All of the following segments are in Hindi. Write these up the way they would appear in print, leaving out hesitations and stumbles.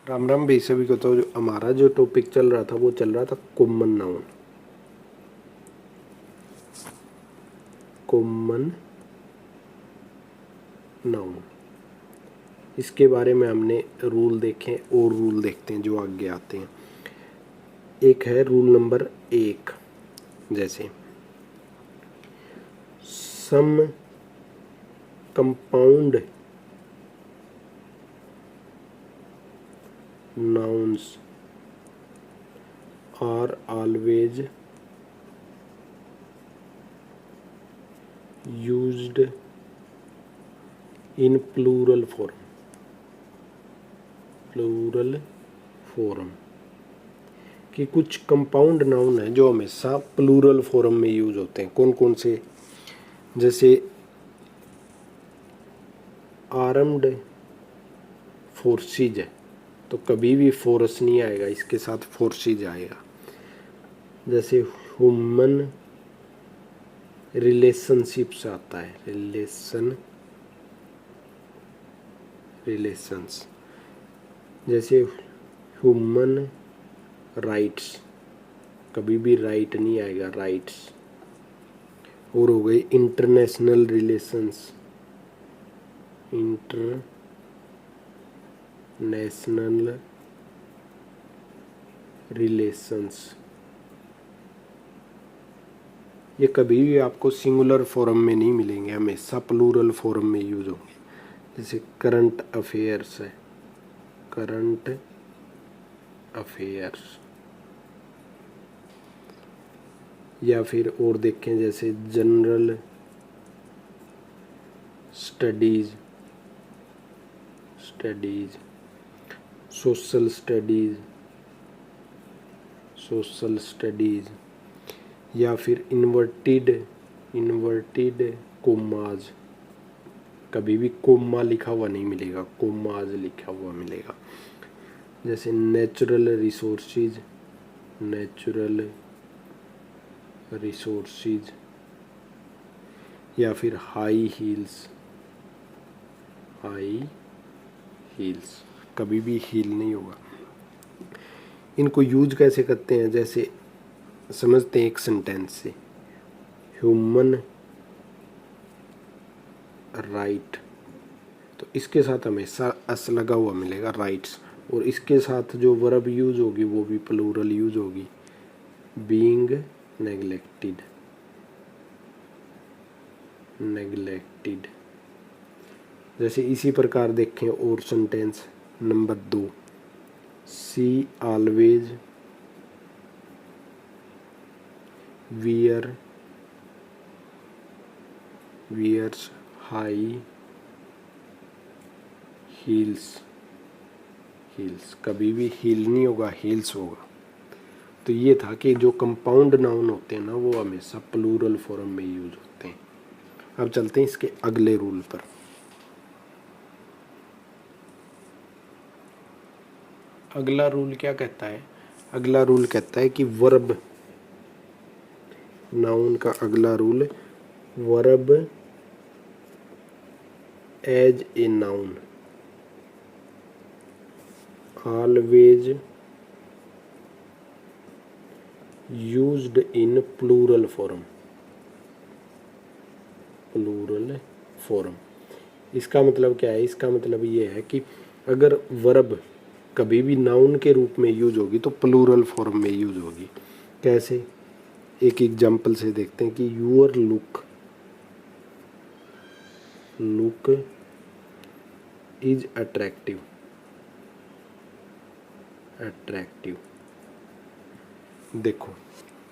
राम राम भाई सभी को। तो जो हमारा जो टॉपिक चल रहा था वो चल रहा था कॉमन नाउन। कॉमन नाउन, इसके बारे में हमने रूल देखे और रूल देखते हैं जो आगे आते हैं। एक है रूल नंबर 1, जैसे some compound nouns are always used in plural form. Plural form कि कुछ कंपाउंड नाउन है जो हमेशा प्लूरल फॉर्म में यूज होते हैं। कौन कौन से? जैसे आर्म्ड फोर्सेज है तो कभी भी फोर्स नहीं आएगा, इसके साथ फोर्सेज आएगा। जैसे ह्यूमन रिलेशनशिप्स आता है, रिलेशंस। जैसे ह्यूमन राइट्स, कभी भी राइट नहीं आएगा, राइट्स। और हो गई इंटरनेशनल रिलेशंस, इंटरनेशनल रिलेशंस। ये कभी भी आपको सिंगुलर फॉर्म में नहीं मिलेंगे, हमेशा प्लूरल फॉर्म में यूज होंगे। जैसे करंट अफेयर्स है, करंट अफेयर्स। या फिर और देखें जैसे जनरल स्टडीज, सोशल स्टडीज। या फिर इन्वर्टेड कोमाज, कभी भी कोमा लिखा हुआ नहीं मिलेगा, कोमाज लिखा हुआ मिलेगा। जैसे नेचुरल रिसोर्सेज। या फिर हाई हील्स, कभी भी हील नहीं होगा। इनको यूज कैसे करते हैं? जैसे समझते हैं एक सेंटेंस से, ह्यूमन राइट, तो इसके साथ हमेशा एस लगा हुआ मिलेगा, राइट्स। और इसके साथ जो वर्ब यूज होगी वो भी प्लूरल यूज होगी, बीइंग नेग्लेक्टेड। जैसे इसी प्रकार देखें और सेंटेंस नंबर 2, सी ऑलवेज वियर्स हाई हील्स, कभी भी हील नहीं होगा, हील्स होगा। तो ये था कि जो कंपाउंड नाउन होते हैं ना वो हमेशा प्लूरल फॉर्म में यूज होते हैं। अब चलते हैं इसके अगले रूल पर। अगला रूल क्या कहता है? अगला रूल कहता है कि वर्ब, नाउन का अगला rule, verb as a noun always used in plural form. इसका मतलब क्या है? इसका मतलब ये है कि अगर वर्ब कभी भी नाउन के रूप में यूज होगी तो प्लूरल फॉर्म में यूज होगी। कैसे? एक एग्जाम्पल से देखते हैं कि यूअर लुक इज अट्रैक्टिव। देखो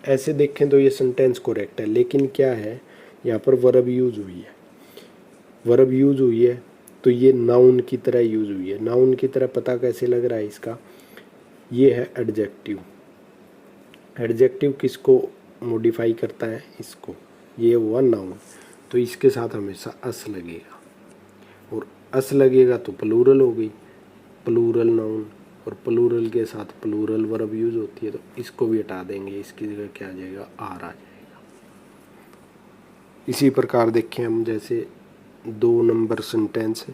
ऐसे देखें तो ये सेंटेंस करेक्ट है, लेकिन क्या है यहाँ पर वर्ब यूज हुई है तो ये नाउन की तरह यूज हुई है। नाउन की तरह पता कैसे लग रहा है इसका? ये है एडजेक्टिव। एडजेक्टिव किसको मॉडिफाई करता है? इसको। ये हुआ नाउन, तो इसके साथ हमेशा अस लगेगा, और अस लगेगा तो प्लूरल हो गई, प्लूरल नाउन। और प्लूरल के साथ प्लूरल वर्ब यूज होती है, तो इसको भी हटा देंगे, इसकी जगह क्या आ जाएगा? आर आ जाएगा। इसी प्रकार देखें हम, जैसे 2 number sentence,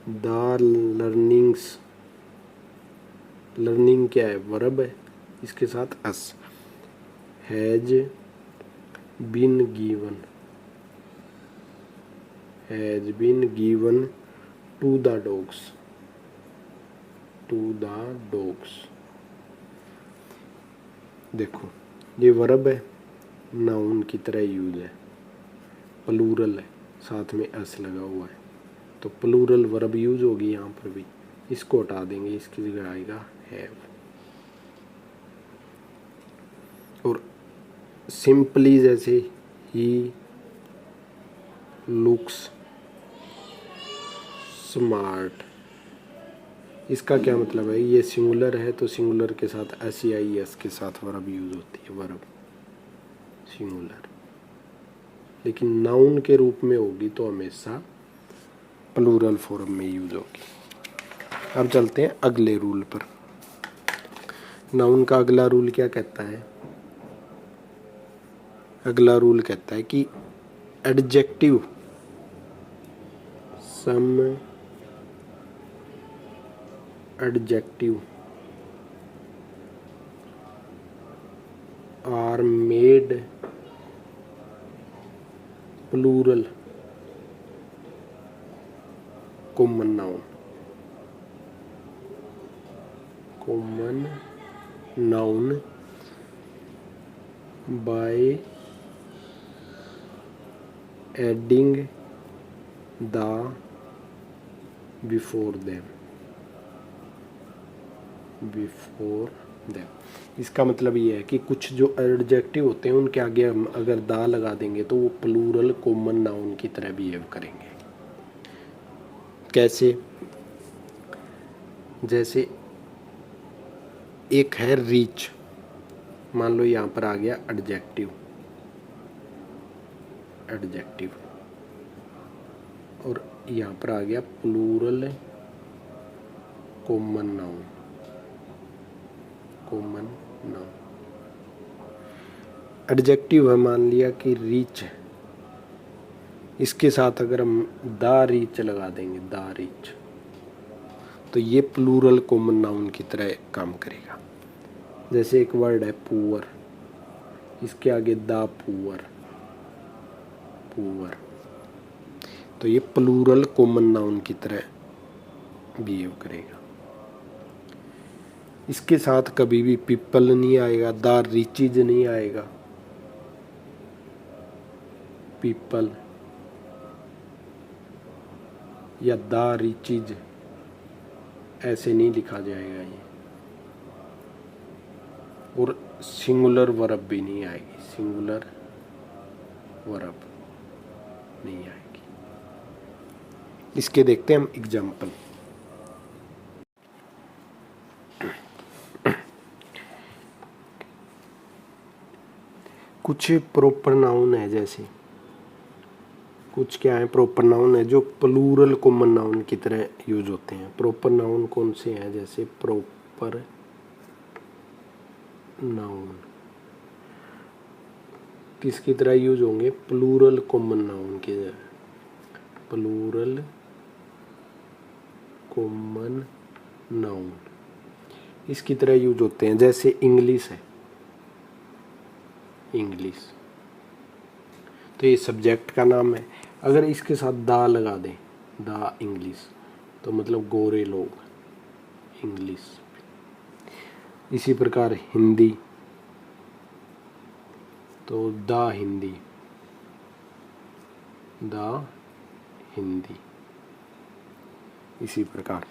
the learnings learning क्या है, वर्ब है, इसके साथ s, has been given, has been given to the dogs, to the dogs. देखो ये वर्ब है, नाउन की तरह यूज है, प्लूरल है, साथ में एस लगा हुआ है, तो प्लूरल वर्ब यूज होगी यहाँ पर भी। इसको हटा देंगे, इसकी जगह आएगा हैव। और सिंपली जैसे ही लुक्स स्मार्ट, इसका क्या मतलब है, ये सिंगुलर है तो सिंगुलर के साथ SEIS के साथ वर्ब यूज होती है, वर्ब सिंगुलर। लेकिन नाउन के रूप में होगी तो हमेशा प्लूरल फॉर्म में यूज होगी। अब चलते हैं अगले रूल पर। नाउन का अगला रूल क्या कहता है, अगला रूल कहता है कि adjective some adjective are made plural common noun, common noun by adding the before them, before them. इसका मतलब ये है कि कुछ जो एडजेक्टिव होते हैं उनके आगे हम अगर दा लगा देंगे तो वो प्लूरल कॉमन नाउन की तरह बिहेव करेंगे। कैसे, जैसे एक है रीच, मान लो यहाँ पर आ गया एडजेक्टिव, एडजेक्टिव, और यहाँ पर आ गया plural common noun, common noun. Adjective है, मान लिया कि रीच है, इसके साथ अगर हम द रीच लगा देंगे, द रीच, तो ये प्लूरल कॉमन नाउन की तरह काम करेगा। जैसे एक वर्ड है पुअर, इसके आगे द पुअर, पुअर, तो ये प्लूरल कॉमन नाउन की तरह बिहेव करेगा। इसके साथ कभी भी पीपल नहीं आएगा, द रिचीज नहीं आएगा, पीपल या द रिचीज ऐसे नहीं लिखा जाएगा ये। और सिंगुलर वर्ब भी नहीं आएगी, सिंगुलर वर्ब नहीं आएगी। इसके देखते हैं हम एग्जाम्पल। कुछ प्रॉपर नाउन है, जैसे कुछ क्या है प्रॉपर नाउन है जो प्लूरल कॉमन नाउन की तरह यूज होते हैं। प्रॉपर नाउन कौन से हैं, जैसे प्रॉपर नाउन किसकी तरह यूज होंगे, प्लूरल कॉमन नाउन की तरह, प्लूरल कॉमन नाउन इसकी तरह यूज होते हैं। जैसे इंग्लिश है, इंग्लिश, तो ये सब्जेक्ट का नाम है, अगर इसके साथ दा लगा दें, दा इंग्लिश, तो मतलब गोरे लोग, इंग्लिश। इसी प्रकार हिंदी, तो दा हिंदी, दा हिंदी। इसी प्रकार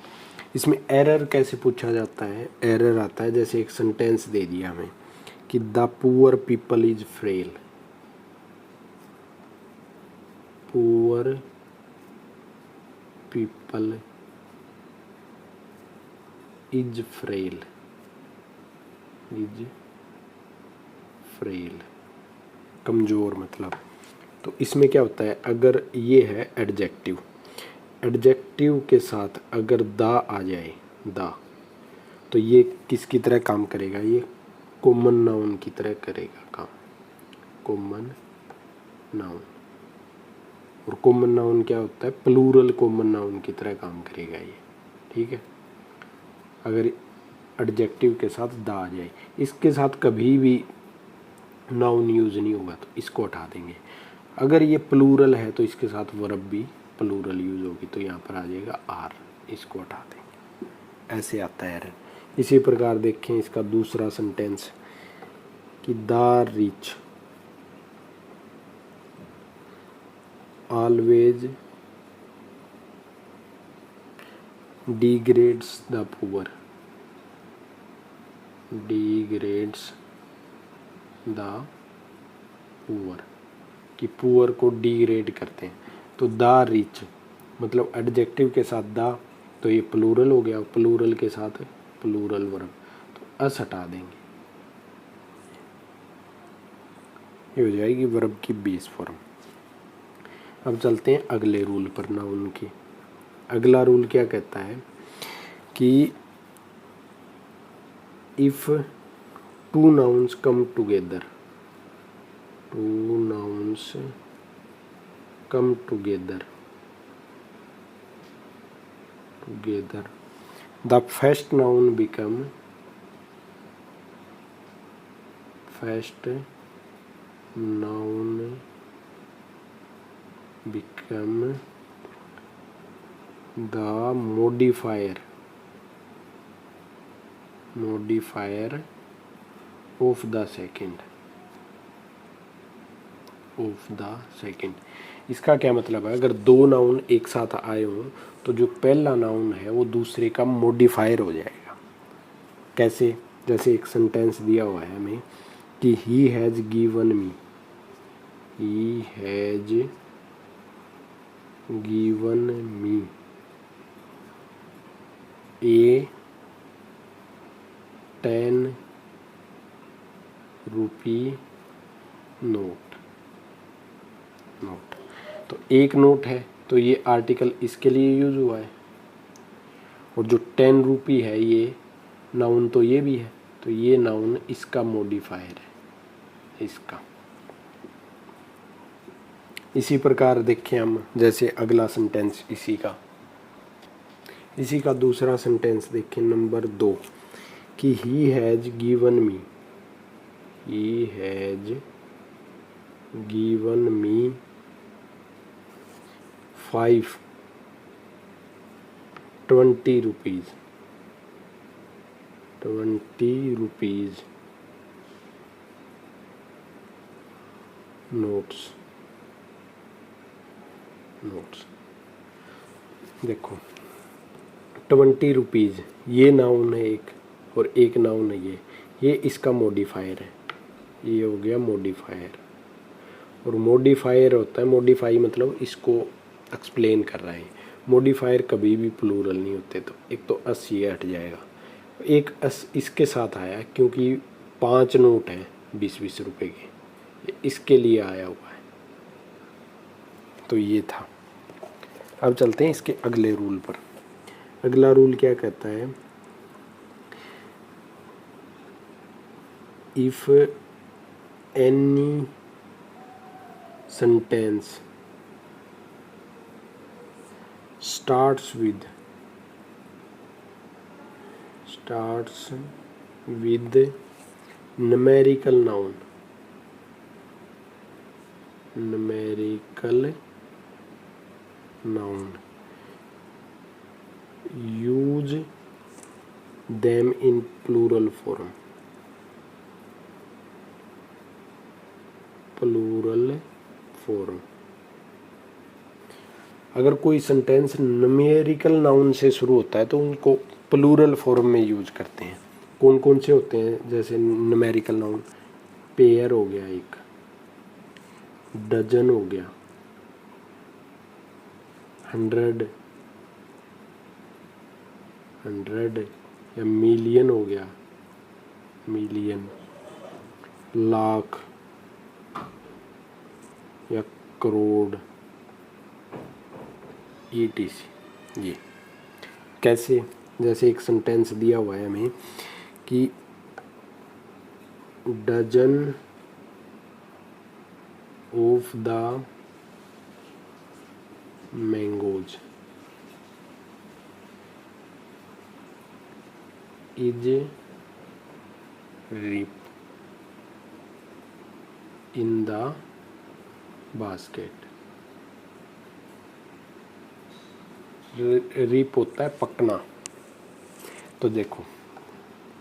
इसमें एरर कैसे पूछा जाता है, एरर आता है जैसे एक सेंटेंस दे दिया हमें कि the poor people is frail, poor people is frail, is frail, कमज़ोर मतलब। तो इसमें क्या होता है, अगर ये है एडजेक्टिव, एडजेक्टिव के साथ अगर दा आ जाए, दा, तो ये किसकी तरह काम करेगा, ये कॉमन नाउन की तरह करेगा काम, कॉमन नाउन। और कॉमन नाउन क्या होता है, प्लूरल कॉमन नाउन की तरह काम करेगा ये, ठीक है। अगर एडजेक्टिव के साथ दा आ जाए। इसके साथ कभी भी नाउन यूज़ नहीं होगा तो इसको हटा देंगे। अगर ये प्लूरल है तो इसके साथ वर्ब भी प्लूरल यूज़ होगी, तो यहाँ पर आ जाएगा आर, इसको हटा देंगे। ऐसे आता है एरर। इसी प्रकार देखें इसका दूसरा सेंटेंस कि the rich always degrades the poor, degrades the poor, कि पुअर को डिग्रेड करते हैं। तो द रिच मतलब एडजेक्टिव के साथ द, तो ये प्लूरल हो गया, प्लूरल के साथ प्लूरल वर्ब, तो अस हटा देंगे, ये हो जाएगी वर्ब की बेस फॉर्म। अब चलते हैं अगले रूल पर, नाउन की। अगला रूल क्या कहता है कि if two nouns come together, two nouns come together, together the first noun become, first noun become the modifier of the second, इसका क्या मतलब है? अगर दो नाउन एक साथ आए हों तो जो पहला नाउन है वो दूसरे का मॉडिफायर हो जाएगा। कैसे? जैसे एक सेंटेंस दिया हुआ है हमें कि he has given me, he has given me A 10 rupee note, तो एक नोट है तो ये आर्टिकल इसके लिए यूज हुआ है, और जो 10 रुपी है ये नाउन तो ये भी है, तो ये नाउन इसका मॉडिफायर है, इसका। इसी प्रकार देखें हम, जैसे अगला सेंटेंस इसी का दूसरा सेंटेंस देखें, नंबर 2, कि he has given me, he has given me 20 rupees, 20 rupees notes. देखो 20 रुपीज़ ये नाउन है एक, और एक नाउन है ये इसका मॉडिफायर है, ये हो गया मॉडिफायर। और मॉडिफायर होता है, मॉडिफाई मतलब इसको एक्सप्लेन कर रहा है। मॉडिफायर कभी भी प्लूरल नहीं होते, तो एक तो अस ये हट जाएगा, एक अस इसके साथ आया क्योंकि 5 नोट हैं 20-20 रुपए के, इसके लिए आया हुआ है, तो ये था। अब चलते हैं इसके अगले रूल पर। अगला रूल क्या कहता है? If any sentence starts with numerical noun, use them in plural form, अगर कोई सेंटेंस न्यूमेरिकल नाउन से शुरू होता है तो उनको प्लूरल फॉर्म में यूज करते हैं। कौन कौन से होते हैं? जैसे न्यूमेरिकल नाउन, पेयर हो गया एक, डजन हो गया, 100 या मिलियन हो गया, मिलियन, लाख या करोड़, ETC। ये कैसे? जैसे एक सेंटेंस दिया हुआ है हमें कि dozen of the mangoes is ripe in the basket. Ripe होता है पकना। तो देखो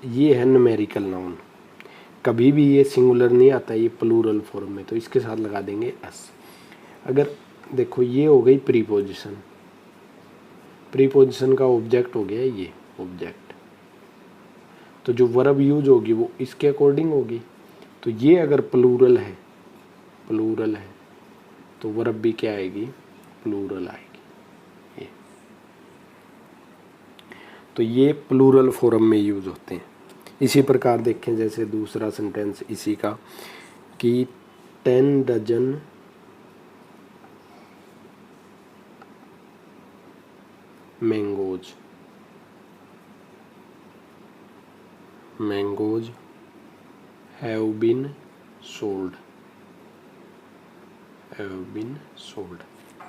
ये है न्यूमेरिकल नाउन, कभी भी ये सिंगुलर नहीं आता, ये प्लूरल फॉर्म में, तो इसके साथ लगा देंगे एस। अगर देखो ये हो गई प्रीपोजिशन, प्रीपोजिशन का ऑब्जेक्ट हो गया ये ऑब्जेक्ट, तो जो वर्ब यूज होगी वो इसके अकॉर्डिंग होगी। तो ये अगर प्लूरल है तो वर्ब भी क्या आएगी, प्लूरल आएगी। ये तो ये प्लूरल फॉर्म में यूज होते हैं। इसी प्रकार देखें जैसे दूसरा सेंटेंस इसी का कि 10 dozen mangoes have been sold.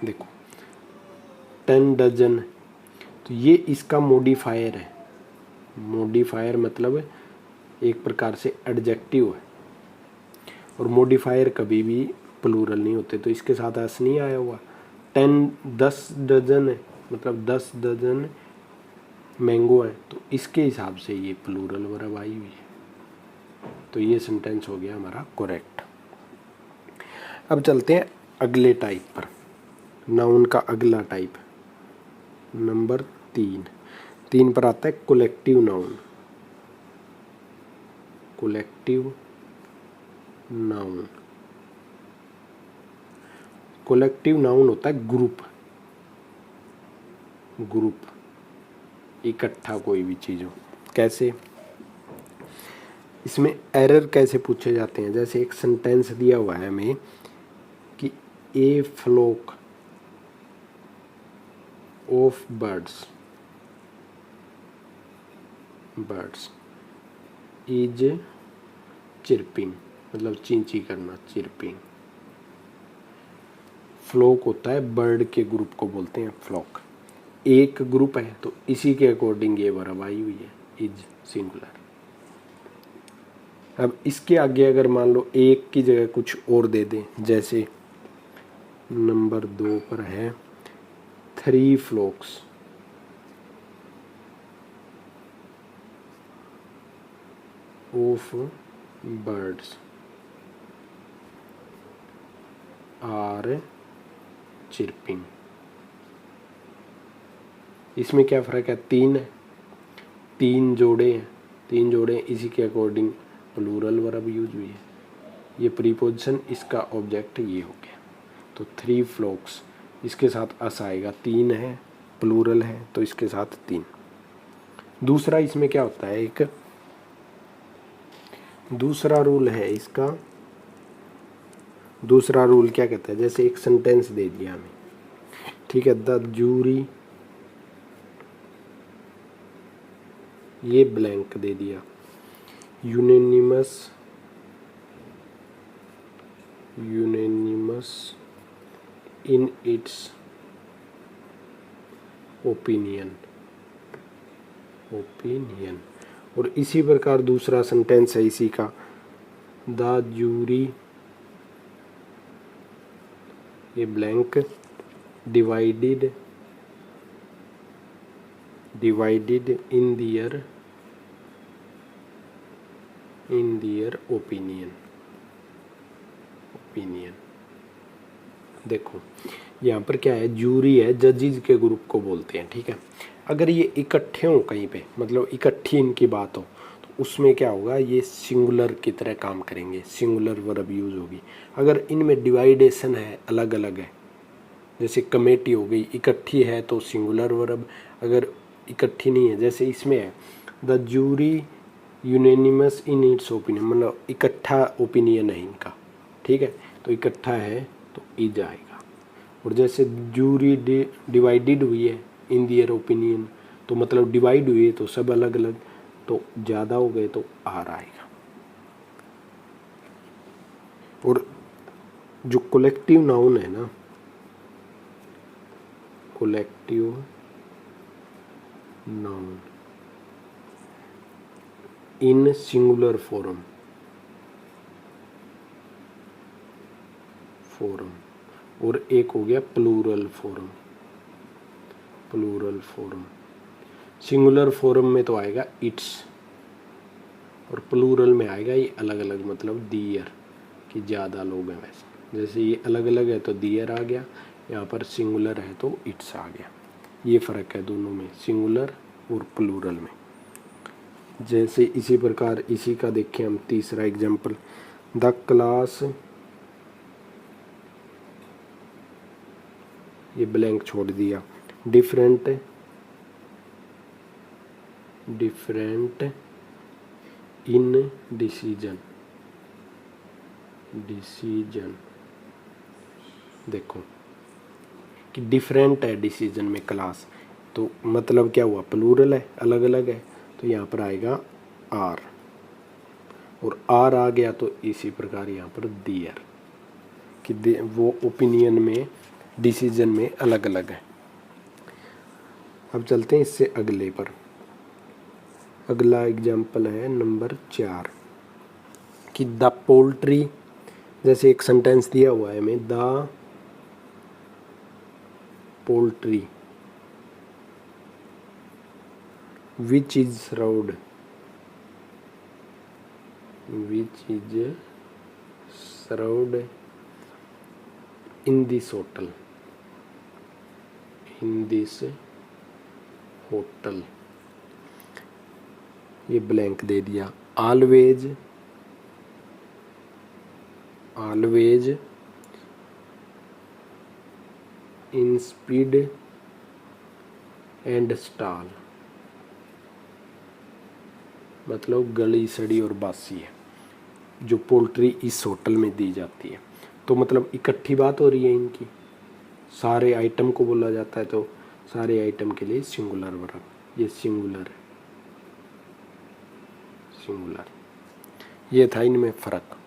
देखो 10 डजन, तो ये इसका मॉडिफायर है। मॉडिफायर मतलब एक प्रकार से एडजेक्टिव है, और मॉडिफायर कभी भी प्लूरल नहीं होते, तो इसके साथ एस नहीं आया हुआ। 10 डजन है मतलब 10 डजन मैंगो है, तो इसके हिसाब से ये प्लूरल वर्ब आई हुई है। तो ये सेंटेंस हो गया हमारा करेक्ट। अब चलते हैं अगले टाइप पर, नाउन का अगला टाइप नंबर 3 पर आता है कोलेक्टिव नाउन। कोलेक्टिव नाउन होता है ग्रुप, इकट्ठा कोई भी चीज हो। कैसे, इसमें एरर कैसे पूछे जाते हैं, जैसे एक सेंटेंस दिया हुआ है हमें कि a flock of birds is chirping, मतलब चींची करना, चिरपिंग। फ्लोक होता है बर्ड के ग्रुप को बोलते हैं फ्लॉक। एक ग्रुप है तो इसी के अकॉर्डिंग ये वर्ब आई हुई है, इज सिंगुलर। अब इसके आगे अगर मान लो एक की जगह कुछ और दे दें, जैसे नंबर 2 पर है 3 फ्लॉक्स ऑफ बर्ड्स आर चिरपिंग। इसमें क्या फ़र्क है, 3 है, 3 जोड़े हैं, 3 जोड़े इसी के अकॉर्डिंग प्लूरल वर्ब यूज हुई है। ये प्रीपोजिशन, इसका ऑब्जेक्ट ये हो गया। तो 3 फ्लॉक्स, इसके साथ अस आएगा, 3 है, प्लूरल है तो इसके साथ 3। दूसरा इसमें क्या होता है, एक दूसरा रूल है इसका। दूसरा रूल क्या कहता है, जैसे एक सेंटेंस दे दिया हमें, ठीक है, द जूरी, ये ब्लैंक दे दिया, यूनेनिमस इन इट्स ओपिनियन। और इसी प्रकार दूसरा सेंटेंस है इसी का, द जूरी, ये blank, divided in their opinion. देखो यहाँ पर क्या है, जूरी है, जजेस के ग्रुप को बोलते हैं, ठीक है। अगर ये इकट्ठे हों कहीं पे, मतलब इकट्ठी इनकी बात हो, तो उसमें क्या होगा, ये सिंगुलर की तरह काम करेंगे, सिंगुलर वर्ब यूज होगी। अगर इनमें डिवाइडेशन है, अलग अलग है, जैसे कमेटी हो गई, इकट्ठी है तो सिंगुलर वर्ब, अगर इकट्ठी नहीं है, जैसे इसमें है the jury unanimous in its opinion, मतलब इकट्ठा ओपिनियन है इनका, ठीक है, तो इकट्ठा है तो इज आएगा। और जैसे जूरी डिवाइडेड हुई है इन दियर ओपिनियन, तो मतलब डिवाइड हुई है तो सब अलग अलग, तो ज़्यादा हो गए तो आर आएगा। और जो कोलेक्टिव नाउन है ना, collective noun, in singular form, और एक हो गया plural form. Plural form, singular form में तो आएगा इट्स, और प्लूरल में आएगा ये अलग अलग, मतलब दियर, कि ज़्यादा लोग हैं वैसे। जैसे ये अलग अलग है तो दियर आ गया, यहाँ पर सिंगुलर है तो इट्स आ गया। ये फ़र्क है दोनों में, सिंगुलर और प्लूरल में। जैसे इसी प्रकार इसी का देखें हम तीसरा एग्जाम्पल, द क्लास, ये ब्लैंक छोड़ दिया, डिफरेंट इन डिसीजन, देखो कि डिफरेंट है डिसीजन में क्लास, तो मतलब क्या हुआ, प्लूरल है, अलग अलग है, तो यहाँ पर आएगा आर, और आर आ गया तो इसी प्रकार यहाँ पर दियर, कि वो ओपिनियन में, डिसीजन में अलग अलग है। अब चलते हैं इससे अगले पर। अगला एग्जाम्पल है नंबर 4, कि द पोल्ट्री, जैसे एक सेंटेंस दिया हुआ है हमें, the poultry which is served in this hotel, ये ब्लैंक दे दिया, always in speed and stall, मतलब गली सड़ी और बासी है जो पोल्ट्री इस होटल में दी जाती है। तो मतलब इकट्ठी बात हो रही है इनकी, सारे आइटम को बोला जाता है, तो सारे आइटम के लिए सिंगुलर वर्ब, ये सिंगुलर, ये था इनमें फ़र्क।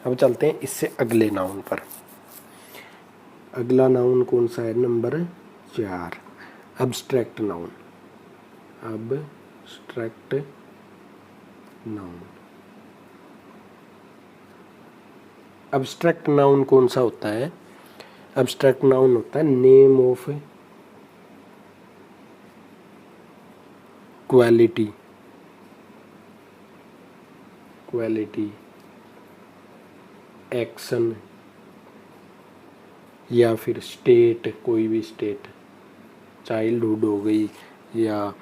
अब चलते हैं इससे अगले नाउन पर। अगला नाउन कौन सा है, number 4, abstract noun. Abstract noun, abstract noun कौन सा होता है, अब्स्ट्रैक्ट नाउन होता है नेम ऑफ क्वालिटी, एक्शन, या फिर स्टेट, कोई भी स्टेट, चाइल्डहुड हो गई या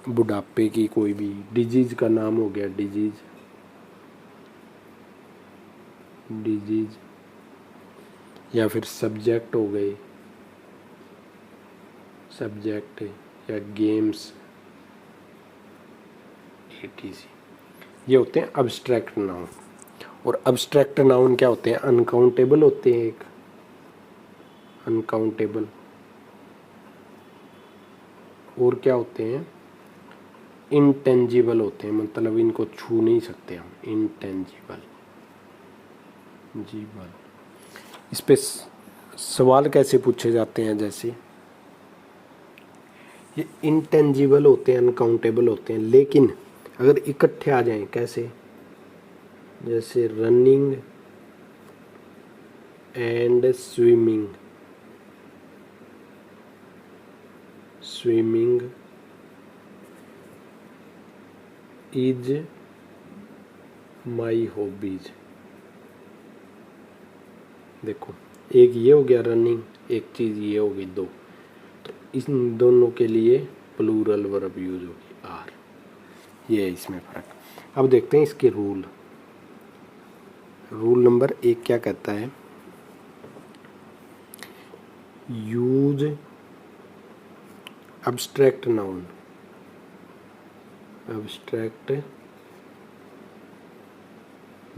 बुढ़ापे की कोई भी, डिजीज का नाम हो गया डिजीज, या फिर सब्जेक्ट हो गए, सब्जेक्ट, या गेम्स, etc, ये होते हैं अब्स्ट्रैक्ट नाउन। और अब्स्ट्रैक्ट नाउन क्या होते हैं, अनकाउंटेबल होते हैं, एक अनकाउंटेबल, और क्या होते हैं, इंटेंजिबल होते हैं, मतलब इनको छू नहीं सकते हम, इंटेंजिबल। इस पे सवाल कैसे पूछे जाते हैं, जैसे ये इंटेंजिबल होते हैं, अनकाउंटेबल होते हैं, लेकिन अगर इकट्ठे आ जाएं, कैसे, जैसे running and swimming is my hobbies. देखो एक ये हो गया रनिंग, एक चीज़ ये हो गई, दो, तो इन दोनों के लिए प्लूरल वर्ब यूज होगी आर, ये है इसमें फ़र्क। अब देखते हैं इसके रूल नंबर 1 क्या कहता है, use abstract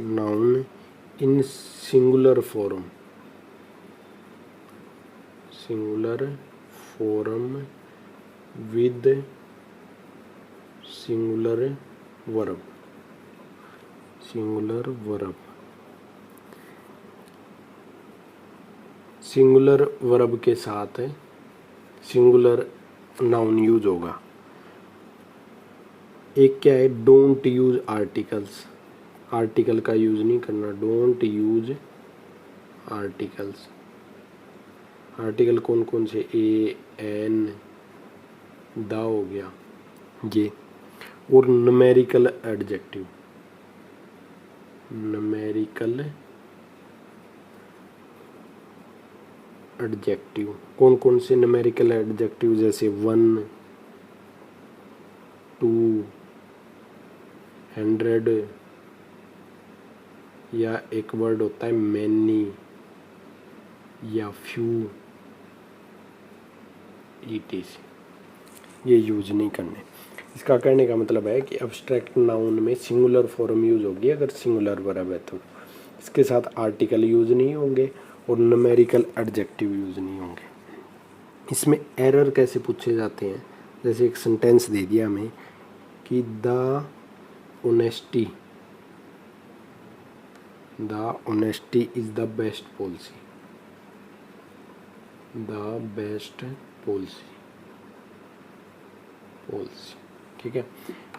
noun in singular form with singular verb, singular verb के साथ सिंगुलर नाउन यूज होगा। एक क्या है, डोंट यूज आर्टिकल्स, आर्टिकल का यूज नहीं करना, डोंट यूज आर्टिकल्स। आर्टिकल कौन कौन से, ए एन द हो गया ये। और न्यूमेरिकल एडजेक्टिव, न्यूमेरिकल एडजेक्टिव कौन कौन से न्यूमेरिकल एडजेक्टिव, जैसे 1, 2, 100, या एक वर्ड होता है मैनी या फ्यू, ये यूज नहीं करने। इसका कहने का मतलब है कि अब्स्ट्रैक्ट नाउन में सिंगुलर फॉर्म यूज होगी अगर सिंगुलर वर्ब है तो, इसके साथ आर्टिकल यूज नहीं होंगे और न्यूमेरिकल एडजेक्टिव यूज नहीं होंगे। इसमें एरर कैसे पूछे जाते हैं, जैसे एक सेंटेंस दे दिया हमें कि the honesty is the best policy, the best policy, ठीक है।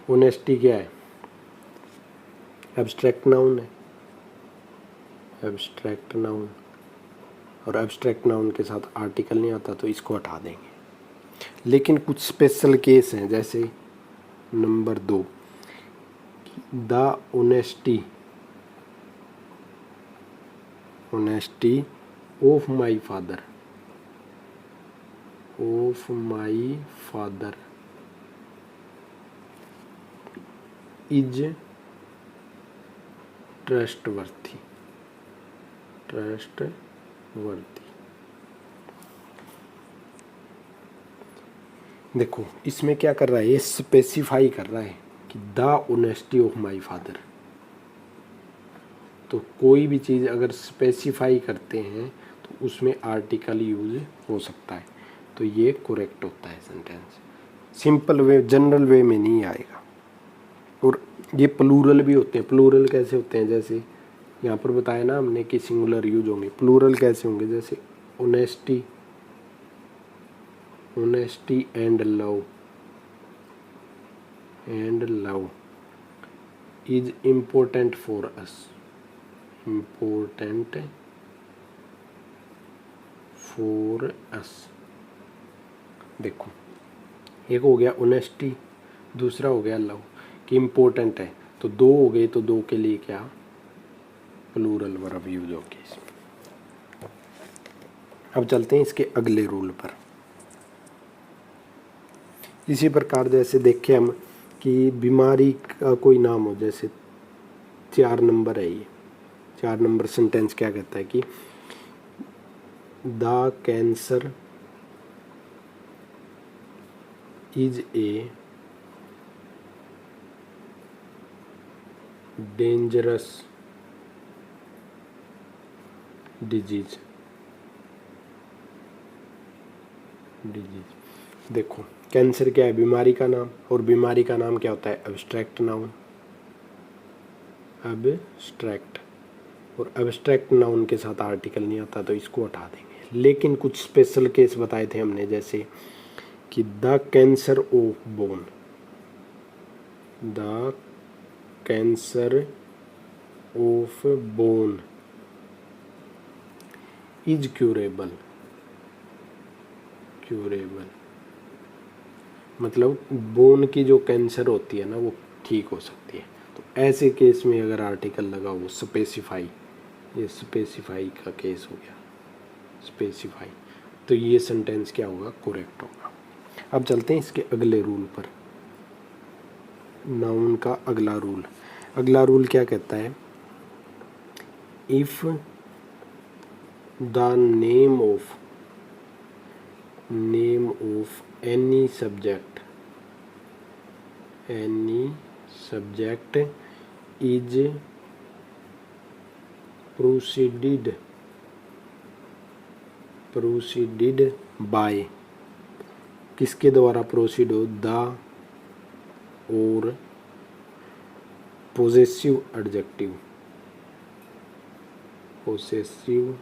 ऑनेस्टी क्या है, एब्स्ट्रैक्ट नाउन है, एब्स्ट्रैक्ट नाउन, और एब्स्ट्रैक्ट नाउन के साथ आर्टिकल नहीं आता तो इसको हटा देंगे। लेकिन कुछ स्पेशल केस हैं, जैसे number 2, the honesty of my father, is trustworthy, देखो इसमें क्या कर रहा है, ये स्पेसिफाई कर रहा है कि the honesty of my father. तो कोई भी चीज़ अगर स्पेसिफाई करते हैं तो उसमें आर्टिकल यूज हो सकता है, तो ये करेक्ट होता है सेंटेंस। सिंपल वे, जनरल वे में नहीं आएगा। और ये प्लूरल भी होते हैं। प्लूरल कैसे होते हैं, जैसे यहाँ पर बताया ना हमने कि सिंगुलर यूज होंगे, प्लूरल कैसे होंगे, जैसे honesty and love is important for us, देखो एक हो गया ऑनेस्टी, दूसरा हो गया लव, कि इम्पोर्टेंट है, तो 2 हो गए, तो 2 के लिए क्या प्लूरल वर्ब यूज होगी इसमें। अब चलते हैं इसके अगले रूल पर। इसी प्रकार जैसे देखें हम कि बीमारी का कोई नाम हो, जैसे 4 नंबर है, ये 4 नंबर सेंटेंस क्या कहता है कि the cancer is a dangerous disease. देखो कैंसर क्या है, बीमारी का नाम, और बीमारी का नाम क्या होता है, एब्स्ट्रैक्ट नाउन, एब्स्ट्रैक्ट। और एब्स्ट्रैक्ट नाउन के साथ आर्टिकल नहीं आता तो इसको हटा देंगे। लेकिन कुछ स्पेशल केस बताए थे हमने, जैसे कि the cancer of bone, the cancer of bone is curable, मतलब बोन की जो कैंसर होती है ना वो ठीक हो सकती है। तो ऐसे केस में अगर आर्टिकल लगा हो स्पेसिफाई, ये स्पेसिफाई का केस हो गया, स्पेसिफाई, तो ये सेंटेंस क्या होगा, करेक्ट होगा। अब चलते हैं इसके अगले रूल पर, नाउन का अगला रूल। अगला रूल क्या कहता है, if the name of any subject is proceeded by, किसके द्वारा प्रोसीड हो, द और पोजेसिव एडजेक्टिव, पॉजेसिव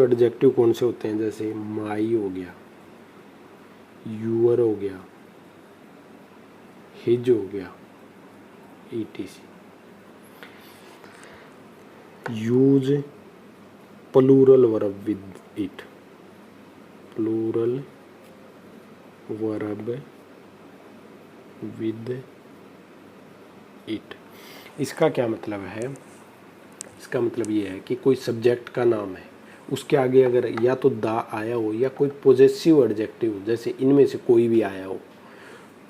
एडजेक्टिव कौन से होते हैं, जैसे माई हो गया, यूअर हो गया, हिज हो गया, ETC। Use plural verb with it, plural verb with it. इसका क्या मतलब है? इसका मतलब ये है कि कोई सब्जेक्ट का नाम है, उसके आगे अगर या तो दा आया हो या कोई पोजेसिव एडजेक्टिव हो, जैसे इनमें से कोई भी आया हो,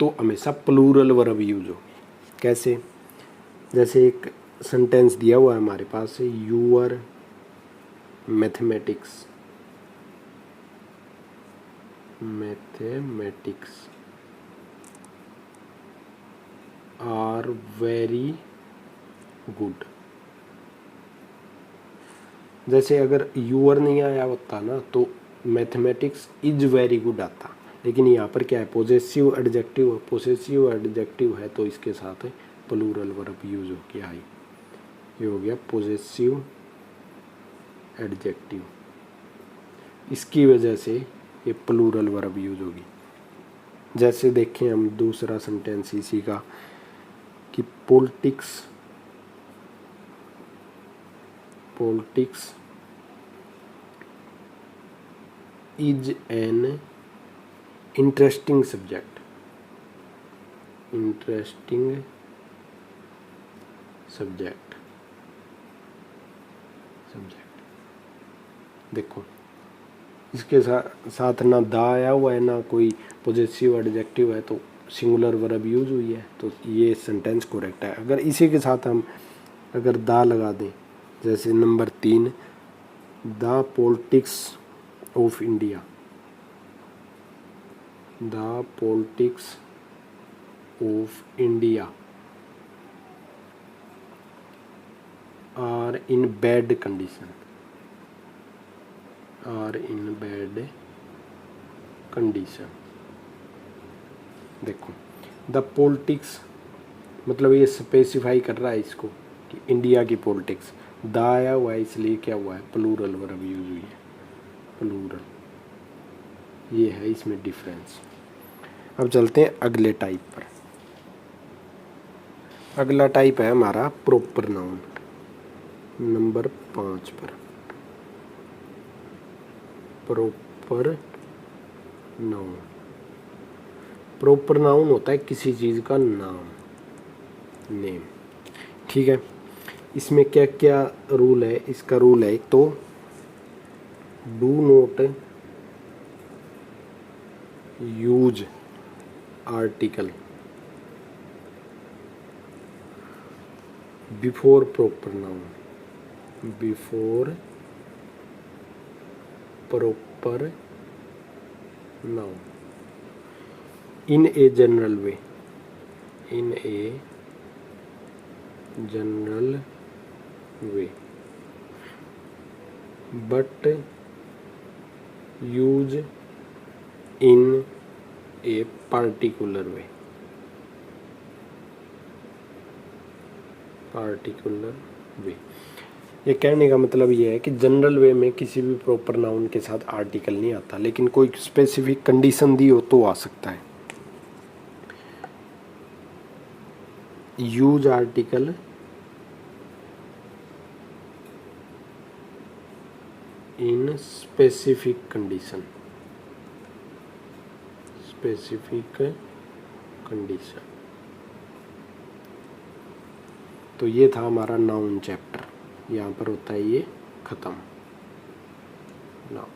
तो हमेशा प्लूरल वर्ब यूज हो। कैसे? जैसे एक सेंटेंस दिया हुआ है हमारे पास, your mathematics are very good. जैसे अगर यूअर नहीं आया होता ना तो मैथमेटिक्स इज वेरी गुड आता, लेकिन यहाँ पर क्या है, पोजेसिव एडजेक्टिव, पोजेसिव एडजेक्टिव है तो इसके साथ प्लूरल वर्ब यूज हो गया है, ये हो गया पोजेसिव एडजेक्टिव, इसकी वजह से ये प्लूरल वर्ब यूज होगी। जैसे देखें हम दूसरा सेंटेंस इसी का कि politics is an interesting subject, देखो इसके साथ ना दा आया हुआ है ना कोई पोजेसिव एडजेक्टिव है, तो सिंगुलर वर्ब यूज हुई है, तो ये सेंटेंस करेक्ट है। अगर इसी के साथ हम अगर दा लगा दें, जैसे number 3, the politics of India, the politics of India are in bad condition, देखो द पॉलिटिक्स मतलब ये स्पेसिफाई कर रहा है इसको कि इंडिया की पॉलिटिक्स, द आया हुआ है इसलिए क्या हुआ है, प्लूरल वर्ब यूज हुई है, प्लूरल। ये है इसमें डिफरेंस। अब चलते हैं अगले टाइप पर। अगला टाइप है हमारा प्रॉपर नाउन, नंबर 5 पर। प्रॉपर नाउन, प्रॉपर नाउन होता है किसी चीज़ का नाम, नेम। ठीक है, इसमें क्या क्या रूल है? इसका रूल है, एक तो do not use article before proper noun, before proper noun, in a general way, in a general way, but use in a particular way, ये कहने का मतलब ये है कि जनरल वे में किसी भी प्रॉपर नाउन के साथ आर्टिकल नहीं आता, लेकिन कोई स्पेसिफिक कंडीशन दी हो तो आ सकता है। Use article in specific condition, तो ये था हमारा नाउन चैप्टर, यहाँ पर होता है ये खत्म। नाउ